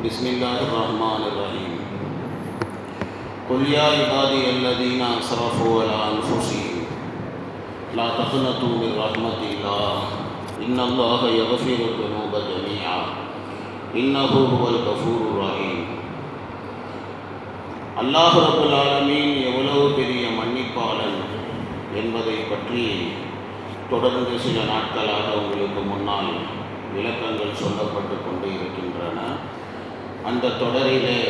بسم الله الرحمن الرحيم قل يا عبادي الذين أسرفوا على أنفسهم لا تقنطوا من رحمة الله إن الله يغفر الذنوب جميعا إنه هو الغفور الرحيم. அல்லாஹ் ரப்பல் ஆலமீன் எவ்வளவு பெரிய மன்னிப்பாளன் என்பதை பற்றி தொடர்ந்து சில நாட்களாக உங்களுக்கு முன்னால் விளக்கங்கள் சொல்லப்பட்டு கொண்டு இருக்கின்றன. அந்த தொடரிலே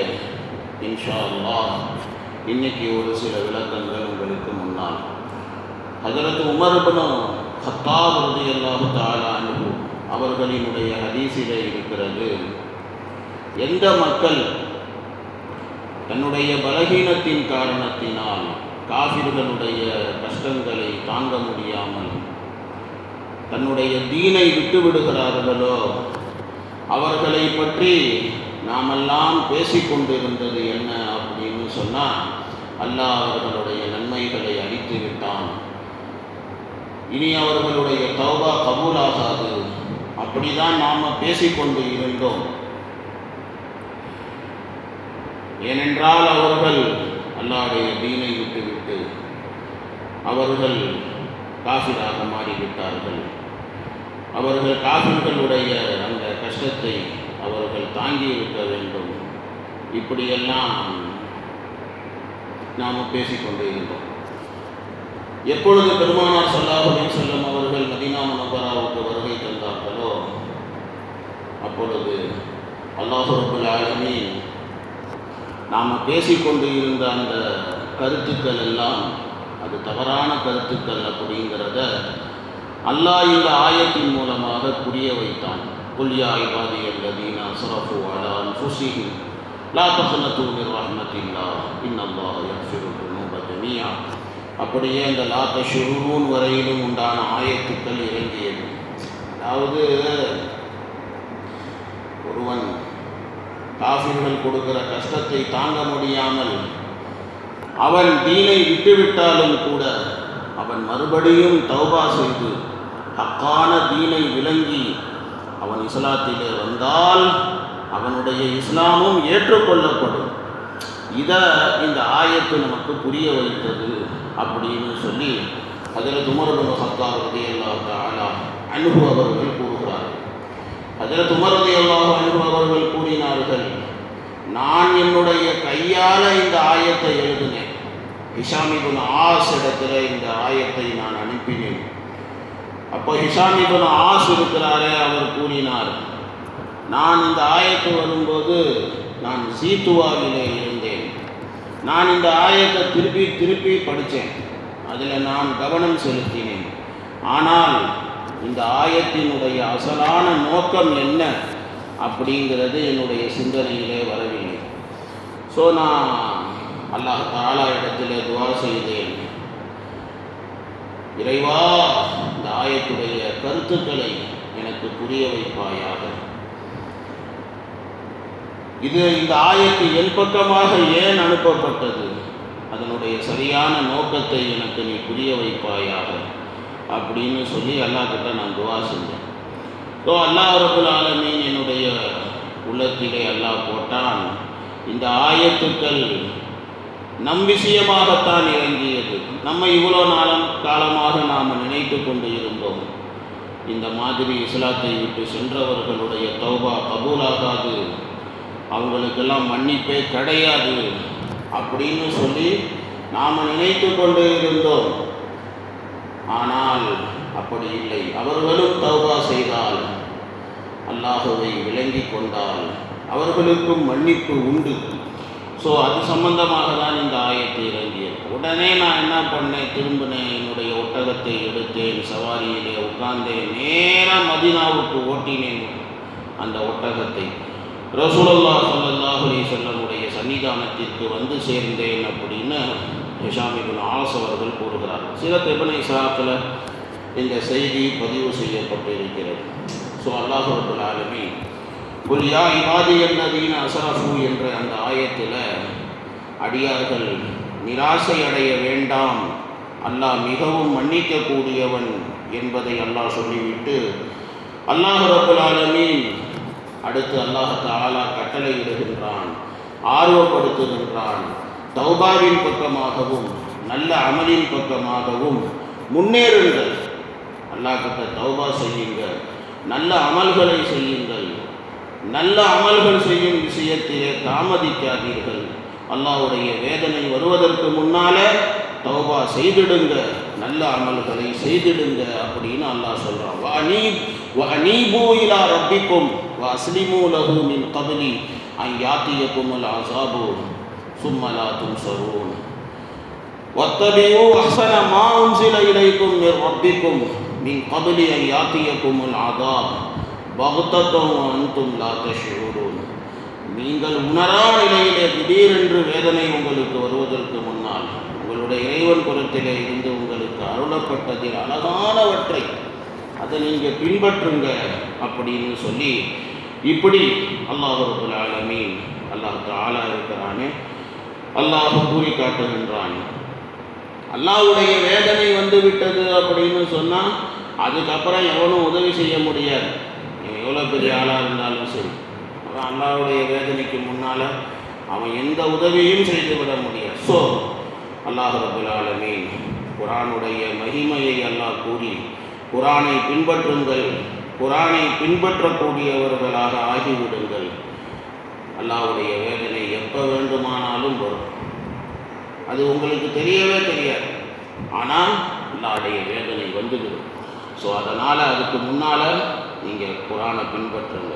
இன்ஷா அல்லாஹ் இன்னைக்கு ஒரு சில விளக்கங்கள் உங்களுக்கு முன்னால். ஹஜ்ரத் உமர் இப்னு கத்தாப் ரலியல்லாஹு தஆலா அன்ஹு அவர்களினுடைய ஹதீஸிலே இருக்கிறது, எந்த மக்கள் தன்னுடைய பலகீனத்தின் காரணத்தினால் காஃபிர்களுடைய கஷ்டங்களை தாங்க முடியாமல் தன்னுடைய தீனை விட்டுவிடுகிறார்களோ அவர்களை பற்றி நாமெல்லாம் பேசிக்கொண்டிருந்தது என்ன அப்படின்னு சொன்னால், அல்லாஹ் அவர்களுடைய நன்மைகளை அழித்து விட்டான், இனி அவர்களுடைய தௌபா கபூலாகாது, அப்படிதான் நாம் பேசிக்கொண்டு இருந்தோம். ஏனென்றால் அவர்கள் அல்லாஹ்வுடைய தீனை விட்டுவிட்டு அவர்கள் காஃபிராக மாறிவிட்டார்கள். அவர்கள் காஃபிர்களுடைய அந்த கஷ்டத்தை அவர்கள் தாங்கி இருக்க வேண்டும், இப்படியெல்லாம் நாம் பேசிக்கொண்டு இருந்தோம். எப்பொழுது பெருமானார் ஸல்லல்லாஹு அலைஹி வஸல்லம் அவர்கள் மதீனா முனவ்வராவுக்கு வருகை தந்தார்களோ அப்பொழுது அல்லாஹ் ரப்பல் ஆலமீன் நாம் பேசிக்கொண்டு இருந்த அந்த கருத்துக்கள் எல்லாம் அது தவறான கருத்துக்கள் அப்படிங்கிறத அல்லாஹ் இந்த ஆயத்தின் மூலமாக புரிய வைத்தான். குல் யா இபாதி அல்லதீன அஸ்ரஃபு அலா அன்ஃபுஸிஹிம் லா தக்னது மின் ரஹ்மத்தில்லாஹ் இன்னல்லாஹ யக்ஃபிரு ذுனூப ஜமீஆ. அப்படியே அந்த லா தஷ்உரூன் வரையிலும் உண்டான ஆயத்துக்கள் இறங்கியது. அதாவது ஒருவன் காஃபிர்கள் கொடுக்கிற கஷ்டத்தை தாங்க முடியாமல் அவன் தீனை விட்டுவிட்டாலும் கூட அவன் மறுபடியும் தௌபா செய்து ஹக்கான தீனை விளங்கி அவன் இஸ்லாத்திலே வந்தால் அவனுடைய இஸ்லாமும் ஏற்றுக்கொள்ளப்படும். இதை இந்த ஆயத்து நமக்கு புரிய வைத்தது அப்படின்னு சொல்லி ஹஜ்ரத் உமர் இப்னு கத்தாப் ரலியல்லாஹு தஆலா அன்ஹு அவர்கள் கூறுகிறார்கள். ஹஜ்ரத் உமர் ரலியல்லாஹு அன்ஹு அவர்கள் கூறினார்கள், நான் என்னுடைய கையால் இந்த ஆயத்தை எழுதினேன். ஹிஷாம் இப்னு ஆஸ் இடத்துல இந்த ஆயத்தை நான் அனுப்பினேன். அப்போ ஹிஷாம் இப்னு ஆஸ் இருக்கிறாரே, அவர் கூறினார், நான் இந்த ஆயத்து வரும்போது நான் ஜீத்துவாவிலே இருந்தேன். நான் இந்த ஆயத்தை திருப்பி திருப்பி படித்தேன், அதில் நான் கவனம் செலுத்தினேன். ஆனால் இந்த ஆயத்தினுடைய அசலான நோக்கம் என்ன அப்படிங்கிறது என்னுடைய சிந்தனையிலே வரவில்லை. ஸோ நான் அல்லாஹ் தஆலா இடத்திலே துஆ செய்தேன், இறைவா இந்த ஆயத்துடைய கருத்துக்களை எனக்கு புரிய வைப்பாயாக. இந்த ஆயத்து என் பக்கமாக ஏன் அனுப்பப்பட்டது, அதனுடைய சரியான நோக்கத்தை எனக்கு நீ புரிய வைப்பாயாக அப்படின்னு சொல்லி அல்லாஹ் கிட்ட நான் துஆ செஞ்சேன். ஸோ அல்லாஹ் ரப்பல் ஆலமீன் என்னுடைய உள்ளத்திலே அல்லாஹ் போட்டான், இந்த ஆயத்துக்கள் நம் விஷயமாகத்தான் இறங்கியது. நம்ம இவ்வளோ காலமாக நாம் நினைத்து கொண்டு இருந்தோம், இந்த மாதிரி இஸ்லாத்தை விட்டு சென்றவர்களுடைய தௌபா கபூலாகாது, அவங்களுக்கெல்லாம் மன்னிப்பே கிடையாது அப்படின்னு சொல்லி நாம் நினைத்து கொண்டு இருந்தோம். ஆனால் அப்படி இல்லை. அவர்களும் தௌபா செய்தால், அல்லாஹுவை விளங்கி கொண்டால் அவர்களுக்கும் மன்னிப்பு உண்டு. ஸோ அது சம்பந்தமாக தான் இந்த ஆயத்தை இறங்கியது. உடனே நான் என்ன பண்ணேன், திரும்பினேன், என்னுடைய ஒட்டகத்தை எடுத்தேன், சவாரியிலே உட்கார்ந்தேன், நேராக மதீனாவுக்கு ஓட்டினேன் அந்த ஒட்டகத்தை. ரசூலுல்லாஹ் ஸல்லல்லாஹு அலைஹி வஸல்லமுடைய சன்னிதானத்திற்கு வந்து சேர்ந்தேன் அப்படின்னு ஹிஷாம் இப்னு ஆஸ் அவர்கள் கூறுகிறார்கள். சீரத் இப்னு இஸ்ஹாக்கில் இந்த செய்தி பதிவு செய்யப்பட்டிருக்கிறது. ஸோ அல்லாஹ் ரப்பல் ஆலமீன் குல் யா இபாதி அல்லதீன அஸ்ரஃபு என்ற அந்த ஆயத்தில் அடியார்கள் நிராசை அடைய வேண்டாம், அல்லாஹ் மிகவும் மன்னிக்கக்கூடியவன் என்பதை அல்லாஹ் சொல்லிவிட்டு அல்லாஹ் ரப்பல் ஆலமீன் அடுத்து அல்லாஹ் தஆலா கட்டளை இடுகின்றான், ஆர்வப்படுத்துகின்றான். தௌபாவின் பக்கமாகவும் நல்ல அமலின் பக்கமாகவும் முன்னேறுங்கள். அல்லாஹ் கிட்ட தௌபா செய்யுங்க, நல்ல அமல்களை செய்யுங்கள். நல்ல அமல்கள் செய்யும் விஷயத்திலே தாமதிக்காதீர்கள். அல்லாஹ்வுடைய வேதனை வருவதற்கு முன்னாலே தௌபா செய்திடுங்க, நல்ல அமல்களை செய்திடுங்க அப்படின்னு அல்லாஹ் சொல்றான். வஅனீபு இலா ரப்பிக்கும் வஅஸ்லிமு லஹு மின் கப்லி அன் யாத்தியகுமுல் அஸாபு சும்ம லா துன்ஸரூன் வத்தபிஉ அஹ்ஸன மா உன்ஸில இலைக்கும் மின் ரப்பிக்கும் மின் கப்லி அன் யாத்தியகுமுல் அஸாப் பக்தத்தன் வ அன்தும் லா தஷ்ஊரூன். நீங்கள் உணரா நிலையிலே திடீரென்று வேதனை உங்களுக்கு வருவதற்கு முன்னால் உங்களுடைய இறைவன் புறத்திலே இருந்து உங்களுக்கு அருளப்பட்டதில் அழகானவற்றை அதை நீங்கள் பின்பற்றுங்க அப்படின்னு சொல்லி, இப்படி அல்லாஹ் ரப்பல் ஆலமீன் அல்லாஹ் தஆலா இருக்கிறானே அல்லாஹ் கூறி காட்டுகின்றான். அல்லாஹ்வுடைய வேதனை வந்து விட்டது அப்படின்னு சொன்னால் அதுக்கப்புறம் எவனும் உதவி செய்ய முடியாது. எவ்வளோ பெரிய ஆளாக இருந்தாலும் சரி, அவன் அல்லாஹ்வுடைய வேதனைக்கு முன்னால் அவன் எந்த உதவியும் செய்துவிட முடியாது. ஸோ அல்லாஹ் ரப்பல் ஆலமீன் குர்ஆனுடைய மகிமையை அல்லாஹ் கூறி, குர்ஆனை பின்பற்றுங்கள், குர்ஆனை பின்பற்றக்கூடியவர்களாக ஆகிவிடுங்கள். அல்லாஹ்வுடைய வேதனை எப்போ வேண்டுமானாலும் வரும், அது உங்களுக்கு தெரியவே தெரியாது. ஆனால் அல்லாஹ்வுடைய வேதனை வந்துவிடும். ஸோ அதனால் அதுக்கு முன்னால் நீங்கள் குர்ஆனை பின்பற்றுங்க.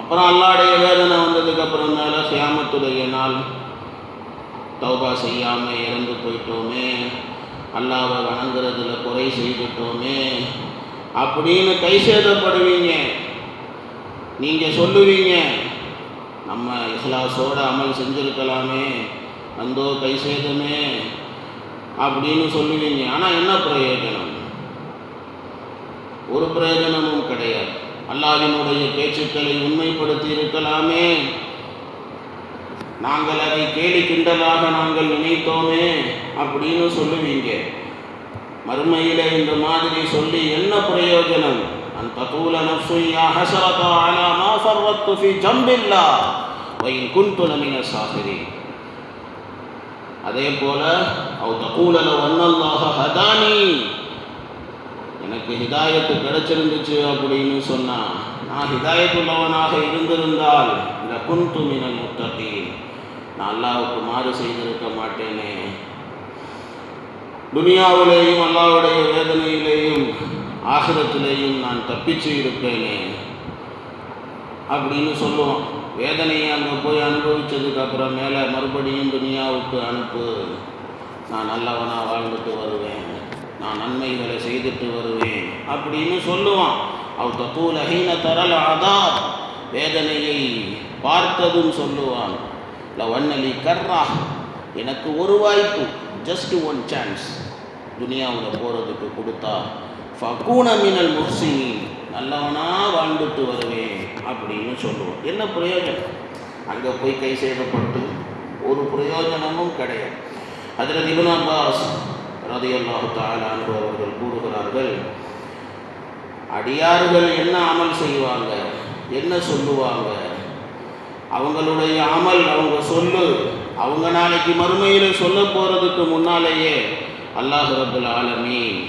அப்புறம் அல்லாஹ்வுடைய வேதனை வந்ததுக்கப்புறம் மேலே கியாமத்துடைய நாள், தௌபா செய்யாமல் இறந்து போயிட்டோமே, அல்லாஹ்வை வணங்குறதுல குறை செய்துட்டோமே அப்படின்னு கை சேதப்படுவீங்க. நீங்கள் சொல்லுவீங்க, நம்ம இஹ்லாஸோட அமல் செஞ்சுருக்கலாமே, அந்தோ கை சேதமே அப்படின்னு சொல்லுவீங்க. ஆனால் என்ன பிரயோஜனம்? ஒரு பிரயோஜனமும் கிடையாது. அல்லாஹ்வினுடைய பேச்சுக்களை உண்மைப்படுத்தி இருக்கலாமே, நாங்கள் அதை கேலி கிண்டலாக நாங்கள் நினைத்தோமே அப்படின்னு சொல்லுவீங்க. மறுமையிலே இந்த மாதிரி சொல்லி என்ன பிரயோஜனம்? அன் தகூல நஃப்ஸு யா ஹஸரத அலா மா ஃபர்ரத்து ஃபீ ஜம்பில்லாஹ் வ இன் குன்து லமின ஸாகிரீன். அதே போல அவ் தகூல லவ் அன்னல்லாஹ ஹதானி, எனக்கு ஹிதாயத்து கிடைச்சிருந்துச்சு அப்படின்னு சொன்னால், நான் ஹிதாயத்துள்ளவனாக இருந்திருந்தால் லகுன்து மினல் முத்தகீன், நான் அல்லாஹ்வுக்கு மாறு செய்திருக்க மாட்டேனே, துனியாவிலேயும் அல்லாஹ்வுடைய வேதனையிலேயும் ஆகிரத்திலேயும் நான் தப்பிச்சு இருப்பேனே அப்படின்னு சொல்லுவோம். வேதனையை அங்கே போய் அனுபவித்ததுக்கு அப்புறம் மேலே மறுபடியும் துனியாவுக்கு அனுப்பு, நான் நல்லவனாக வாழ்ந்துட்டு வருவேன், நான் நன்மைகளை செய்துட்டு வருவேன் அப்படின்னு சொல்லுவான். அவ் தகூல ஹீன தரல் அதாப், வேதனையை பார்த்ததும் சொல்லுவான், லவ் அன்னலி கர்ரா, எனக்கு ஒரு வாய்ப்பு, ஜஸ்ட் ஒன் சான்ஸ் துனியாவில் போகிறதுக்கு கொடுத்தா, ஃபகூன மினல் முஹ்சினீன், நல்லவனாக வாழ்ந்துட்டு வருவேன் அப்படின்னு சொல்லுவோம். என்ன பிரயோஜனம்? அங்கே போய் கை செய்யப்பட்டு ஒரு பிரயோஜனமும் கிடையாது. ஹஜ்ரத் இப்னு அப்பாஸ் ரலியல்லாஹு தஆலா அன்ஹு அவர்கள் கூறுகிறார்கள், அடியார்கள் என்ன அமல் செய்வாங்க, என்ன சொல்லுவாங்க, அவங்களுடைய அமல், அவங்க சொல்லு, அவங்க நாளைக்கு மறுமையில் சொல்ல போகிறதுக்கு முன்னாலேயே அல்லாஹ் ரப்பல் ஆலமீன்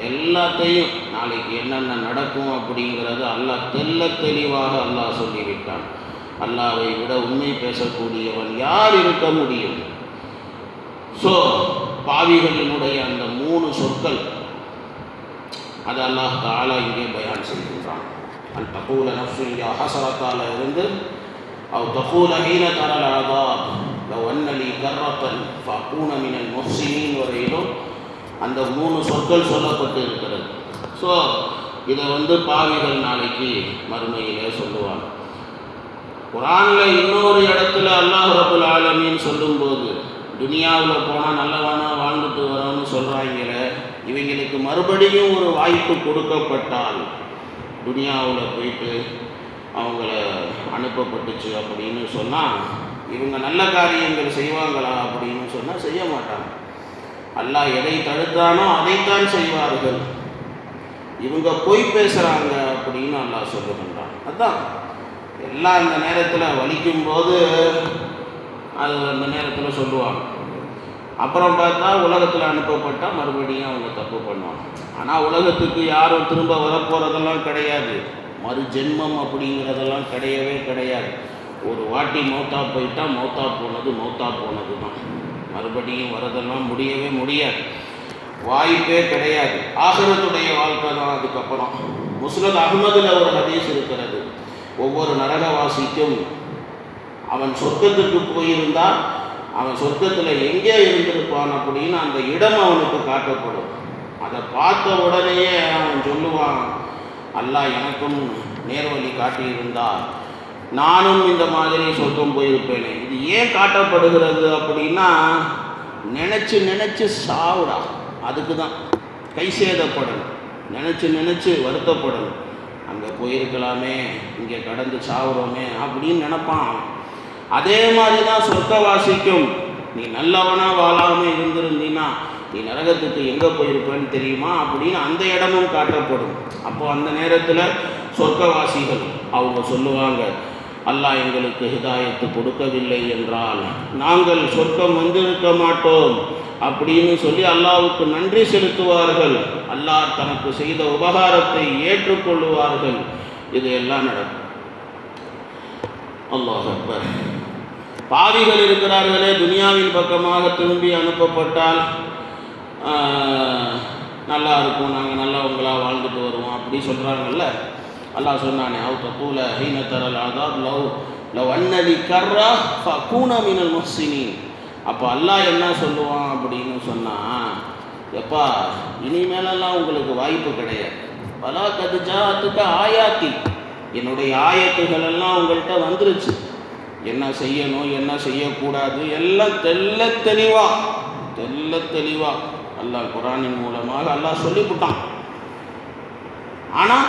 எல்லாத்தையும் நாளைக்கு என்னென்ன நடக்கும் அப்படிங்கிறது அல்லாஹ் தெல்ல தெளிவாக அல்லாஹ் சொல்லிவிட்டான். அல்லாஹ்வை விட உண்மை பேசக்கூடியவன் யார் இருக்க முடியும்? ஸோ பாவிகளினுடைய அந்த 3 சொற்கள் அது அல்லாஹ் தஆலா இங்கே பயான் செய்கின்றான். அன் தகூல நஃப்ஸு யா ஹஸரத்தால இருந்து அவ் தகூல ஹீன தரல் அதாப் லவ் அன்னலி கர்ரத்தன் ஃபகூன மினல் முஹ்சினீன் வரையிலும் அந்த 3 சொற்கள் சொல்லப்பட்டு இருக்கிறது. ஸோ இதை பாவிகள் நாளைக்கு மறுமையிலே சொல்லுவாங்க. குர்ஆனில் இன்னொரு இடத்துல அல்லாஹ் ரப்பல் ஆலமீன் சொல்லும்போது, துனியாவில் போனால் நல்லவனா வாழ்ந்துட்டு வரோன்னு சொல்கிறாங்களே, இவங்களுக்கு மறுபடியும் ஒரு வாய்ப்பு கொடுக்கப்பட்டால் துனியாவில் போயிட்டு அவங்கள அனுப்பப்பட்டுச்சு அப்படின்னு சொன்னால், இவங்க நல்ல காரியங்கள் செய்வாங்களா அப்படின்னு சொன்னால் செய்ய மாட்டாங்க. அல்லாஹ் எதை தடுத்தானோ அதைத்தான் செய்வார்கள். இவங்க பொய் பேசுகிறாங்க அப்படின்னு அல்லாஹ் சொல்லுகின்றான். அதுதான் எல்லாம் அந்த நேரத்தில் வலிக்கும்போது அது அந்த நேரத்தில் சொல்லுவாங்க. அப்புறம் பார்த்தா உலகத்தில் அனுப்பப்பட்டால் மறுபடியும் அவங்க தப்பு பண்ணுவாங்க. ஆனால் உலகத்துக்கு யாரும் திரும்ப வரப்போகிறதெல்லாம் கிடையாது. மறு ஜென்மம் அப்படிங்கிறதெல்லாம் கிடையவே கிடையாது. ஒரு வாட்டி மௌத்தா போயிட்டால் மௌத்தா போனது தான். மறுபடியும் வரதெல்லாம் முடியவே முடியாது, வாய்ப்பே கிடையாது. ஆகிரத்துடைய வாழ்க்கை தான் அதுக்கப்புறம். முஸ்னத் அஹ்மதில் ஒரு ஹதீஸ் இருக்கிறது, ஒவ்வொரு நரகவாசிக்கும் அவன் சொர்க்கத்துக்கு போயிருந்தால் அவன் சொர்க்கத்தில் எங்கே இருந்திருப்பான் அப்படின்னு அந்த இடம் அவனுக்கு காட்டப்படும். அதை பார்த்த உடனேயே அவன் சொல்லுவான், அல்லாஹ் எனக்கும் நேர்வழி காட்டியிருந்தால் நானும் இந்த மாதிரி சொர்க்கம் போயிருப்பேனே. இது ஏன் காட்டப்படுகிறது அப்படின்னா, நினச்சி சாவுடா, அதுக்கு தான் கை சேதப்படணும், நினச்சி வருத்தப்படணும். அங்கே போயிருக்கலாமே, இங்கே கடந்து சாவுறோமே அப்படின்னு நினைப்பான். அதே மாதிரி தான் சொர்க்கவாசிக்கும், நீ நல்லவனாக வாழாமல் இருந்திருந்தீன்னா நீ நரகத்துக்கு எங்கே போயிருப்பேன்னு தெரியுமா அப்படின்னு அந்த இடமும் காட்டப்படும். அப்போ அந்த நேரத்தில் சொர்க்கவாசிகள் அவங்க சொல்லுவாங்க, அல்லாஹ் எங்களுக்கு ஹிதாயத்து கொடுக்கவில்லை என்றால் நாங்கள் சொர்க்கம் வந்திருக்க மாட்டோம் அப்படின்னு சொல்லி அல்லாஹ்வுக்கு நன்றி செலுத்துவார்கள். அல்லாஹ் தனக்கு செய்த உபகாரத்தை ஏற்றுக்கொள்ளுவார்கள். இது எல்லாம் நடக்கும். அல்லாஹ் அக்பர். பாவிகள் இருக்கிறார்களே, துனியாவின் பக்கமாக திரும்பி அனுப்பப்பட்டால் நல்லா இருக்கும், நாங்கள் நல்லவங்களாக வாழ்ந்துட்டு வருவோம் அப்படி சொல்கிறாங்கல்ல. அல்லாஹ் சொன்னானே, அவ் தூல ஹீன தரல் ஆதாப் லவ் அன்னதி கர்ரா ஃபகூன மினல் முஹ்சினீன். அப்போ அல்லாஹ் என்ன சொல்லுவான் அப்படின்னு சொன்னால், எப்பா இனிமேலெல்லாம் உங்களுக்கு வாய்ப்பு கிடையாது. பலா கதுஜாத்துக்கு ஆயாத்தி, என்னுடைய ஆயத்துகள் எல்லாம் உங்கள்கிட்ட வந்துருச்சு. என்ன செய்யணும் என்ன செய்யக்கூடாது எல்லாம் தெல்ல தெளிவாக அல்லாஹ் குர்ஆனின் மூலமாக அல்லாஹ் சொல்லிவிட்டான். ஆனால்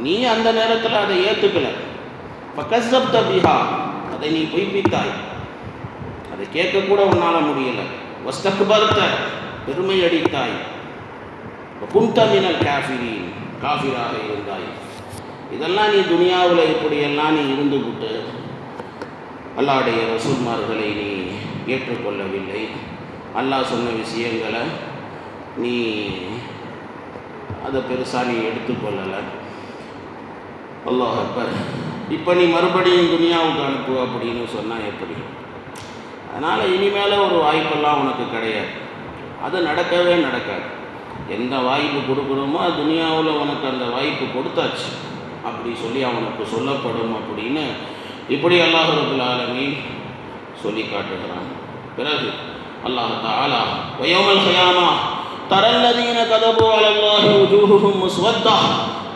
நீ அந்த நேரத்தில் அதை ஏற்றுக்கலை. ஃபகஸப்த பிஹா, அதை நீ பொய்ப்பித்தாய், அதை கேட்கக்கூட உன்னால் முடியலை. வஸ்தக்பர்த, பெருமை அடித்தாய். குன்த மினல் காஃபிரீன், காஃபிராக இருந்தாய். இதெல்லாம் நீ துனியாவில் இப்படியெல்லாம் நீ இருந்துவிட்டு அல்லாஹ்வுடைய ரசூல்மார்களை நீ ஏற்றுக்கொள்ளவில்லை. அல்லாஹ் சொன்ன விஷயங்களை நீ அதை பெருசாக நீ எடுத்துக்கொள்ளலை. அல்லாஹ் அக்பர். இப்போ நீ மறுபடியும் துனியாவுக்கு அனுப்பு அப்படின்னு சொன்னால் எப்படி? அதனால் இனிமேல் ஒரு வாய்ப்பெல்லாம் உனக்கு கிடையாது. அது நடக்கவே நடக்காது. எந்த வாய்ப்பு கொடுக்கணுமோ துனியாவில் உனக்கு அந்த வாய்ப்பு கொடுத்தாச்சு அப்படி சொல்லி அவனுக்கு சொல்லப்படும் அப்படின்னு இப்படி அல்லாஹ் ரப்பல் ஆலமீன் சொல்லி காட்டுகிறான். பிறகு அல்லாஹ் தஆலா வயௌமல் கியாமா தரல்லதீன கதபு அலல்லாஹி வஜூஹுஹும் முஸ்வத்தா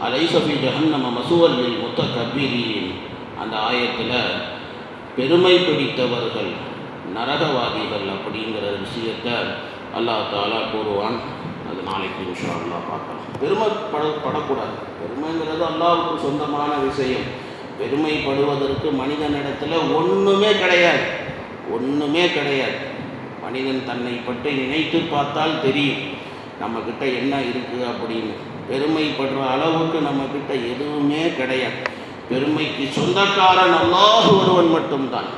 அலைஸ ஃபீ ஜஹன்னம மஸூவல் லில் முத்தகப்பிரீன். அந்த ஆயத்தில் பெருமை பிடித்தவர்கள் நரகவாதிகள் அப்படிங்கிற விஷயத்தை அல்லாஹ் தஆலா கூறுவான். அது நாளைக்கு இன்ஷா அல்லாஹ் பார்க்கலாம். பெருமைப்படக்கூடாது. பெருமைங்கிறது அல்லாஹ்வுக்கு சொந்தமான விஷயம். பெருமைப்படுவதற்கு மனிதனிடத்தில் ஒன்றுமே கிடையாது. மனிதன் தன்னை பற்றி நினைத்து பார்த்தால் தெரியும் நம்மக்கிட்ட என்ன இருக்குது அப்படின்னு. பெருமைப்படுற அளவுக்கு நம்மக்கிட்ட எதுவுமே கிடையாது. பெருமைக்கு சொந்தக்காரன் அல்லாஹ் ஒருவன் மட்டும்தான்.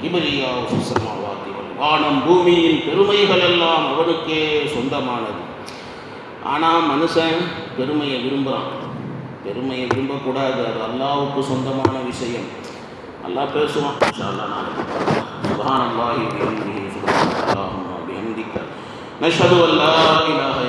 கிப்ரியா ஃபிஸ்ஸமாவாத்தி வல், வானம் பூமியின் பெருமைகள் எல்லாம் அவனுக்கே சொந்தமானது. ஆனால் மனுஷன் பெருமையை விரும்புகிறான். பெருமையை விரும்பக்கூடாது, அது அல்லாஹ்வுக்கு சொந்தமான விஷயம். அல்லாஹ் பேசுவான் இன்ஷா அல்லாஹ் நாளைக்கு. சுப்ஹானல்லாஹி வ பிஹம்திஹி சுப்ஹானல்லாஹி வ பிஹம்திஹி நஷ்ஹது அன் லா இலாஹா